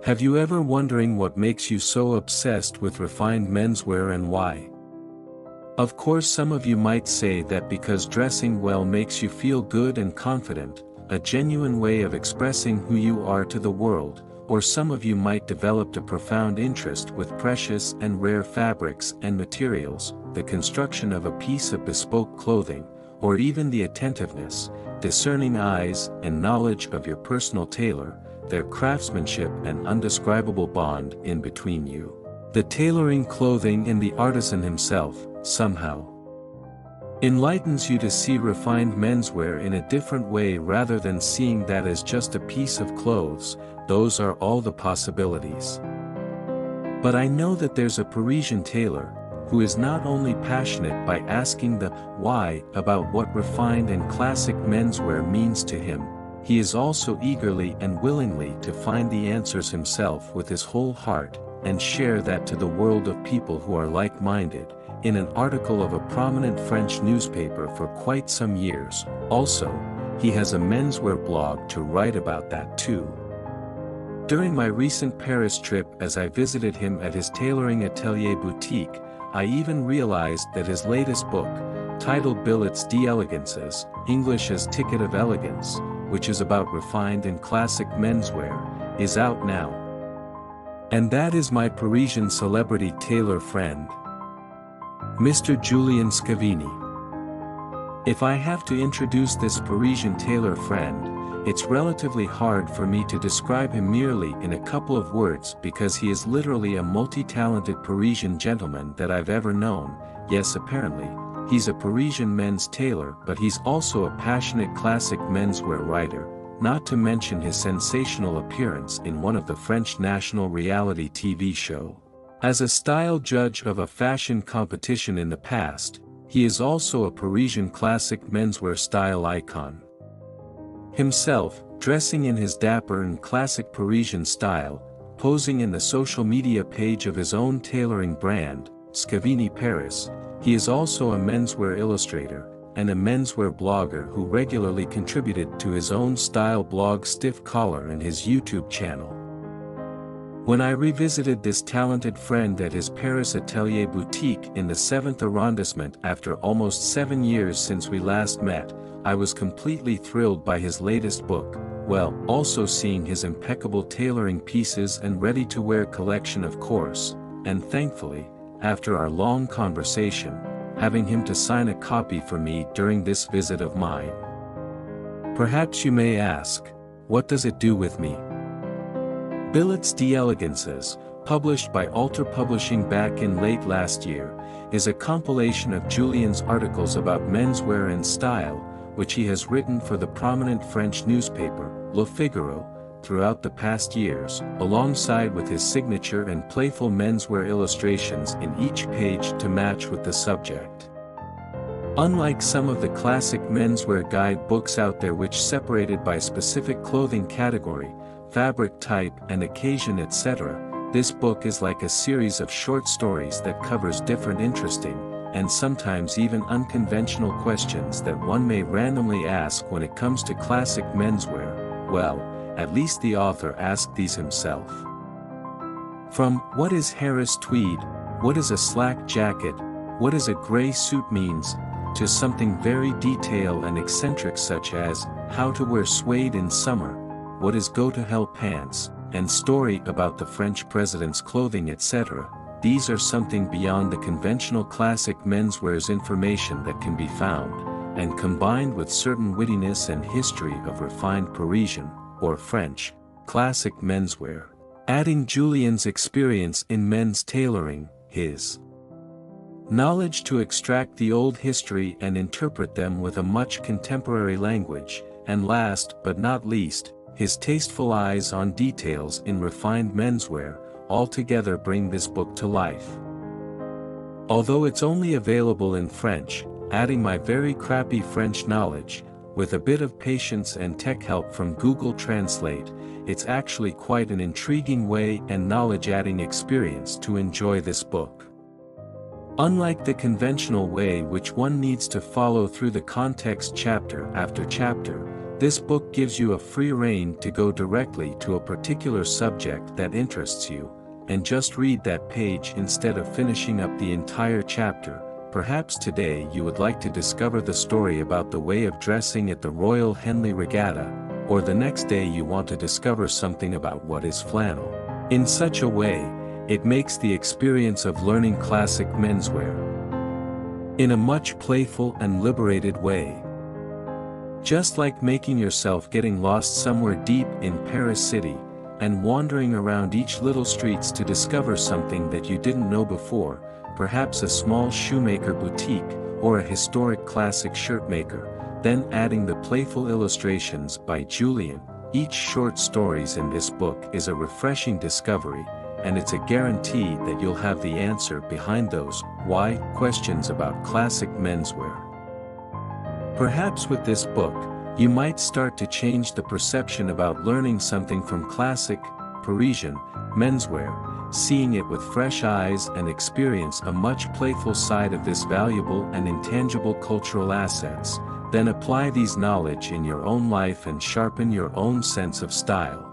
Have you ever wondering what makes you so obsessed with refined menswear and why? Of course, some of you might say that because dressing well makes you feel good and confident, a genuine way of expressing who you are to the world, or some of you might develop a profound interest with precious and rare fabrics and materials, the construction of a piece of bespoke clothing, or even the attentiveness, discerning eyes and knowledge of your personal tailor, their craftsmanship and undescribable bond in between you. The tailoring clothing and the artisan himself, somehow, enlightens you to see refined menswear in a different way rather than seeing that as just a piece of clothes. Those are all the possibilities. But I know that there's a Parisian tailor, who is not only passionate by asking the why about what refined and classic menswear means to him, he is also eagerly and willingly to find the answers himself with his whole heart, and share that to the world of people who are like-minded. In an article of a prominent French newspaper for quite some years, also, he has a menswear blog to write about that too. During my recent Paris trip, as I visited him at his tailoring atelier boutique, I even realized that his latest book, titled Billets d'Elegances, English as Ticket of Elegance, which is about refined and classic menswear, is out now. And that is my Parisian celebrity tailor friend, Mr. Julien Scavini. If I have to introduce this Parisian tailor friend, it's relatively hard for me to describe him merely in a couple of words because he is literally a multi-talented Parisian gentleman that I've ever known. Yes, apparently, he's a Parisian men's tailor, but he's also a passionate classic menswear writer, not to mention his sensational appearance in one of the French national reality TV show. As a style judge of a fashion competition in the past, he is also a Parisian classic menswear style icon. Himself, dressing in his dapper and classic Parisian style, posing in the social media page of his own tailoring brand, Scavini Paris, he is also a menswear illustrator, and a menswear blogger who regularly contributed to his own style blog Stiff Collar and his YouTube channel. When I revisited this talented friend at his Paris atelier boutique in the 7th arrondissement after almost 7 years since we last met, I was completely thrilled by his latest book, well, also seeing his impeccable tailoring pieces and ready-to-wear collection of course, and thankfully, after our long conversation, having him to sign a copy for me during this visit of mine. Perhaps you may ask, what does it do with me? Billets d'Elegances, published by Alter Publishing back in late last year, is a compilation of Julien's articles about menswear and style, which he has written for the prominent French newspaper, Le Figaro, throughout the past years, alongside with his signature and playful menswear illustrations in each page to match with the subject. Unlike some of the classic menswear guide books out there which separated by specific clothing category, fabric type and occasion etc., this book is like a series of short stories that covers different interesting, and sometimes even unconventional questions that one may randomly ask when it comes to classic menswear. Well, at least the author asked these himself. From, what is Harris tweed, what is a slack jacket, what is a gray suit means, to something very detailed and eccentric such as, how to wear suede in summer, what is go-to-hell pants, and story about the French president's clothing etc., these are something beyond the conventional classic menswear's information that can be found, and combined with certain wittiness and history of refined Parisian, or French, classic menswear, adding Julien's experience in men's tailoring, his knowledge to extract the old history and interpret them with a much contemporary language, and last but not least, his tasteful eyes on details in refined menswear, all together bring this book to life. Although it's only available in French, adding my very crappy French knowledge, with a bit of patience and tech help from Google Translate, it's actually quite an intriguing way and knowledge-adding experience to enjoy this book. Unlike the conventional way which one needs to follow through the context chapter after chapter, This book gives you a free rein to go directly to a particular subject that interests you, and just read that page instead of finishing up the entire chapter. Perhaps today you would like to discover the story about the way of dressing at the Royal Henley Regatta, or the next day you want to discover something about what is flannel. In such a way, it makes the experience of learning classic menswear in a much playful and liberated way. Just like making yourself getting lost somewhere deep in Paris city, and wandering around each little streets to discover something that you didn't know before, perhaps a small shoemaker boutique, or a historic classic shirt maker, then adding the playful illustrations by Julien. Each short stories in this book is a refreshing discovery, and it's a guarantee that you'll have the answer behind those why questions about classic menswear. Perhaps with this book, you might start to change the perception about learning something from classic, Parisian, menswear, seeing it with fresh eyes and experience a much playful side of this valuable and intangible cultural assets, then apply these knowledge in your own life and sharpen your own sense of style.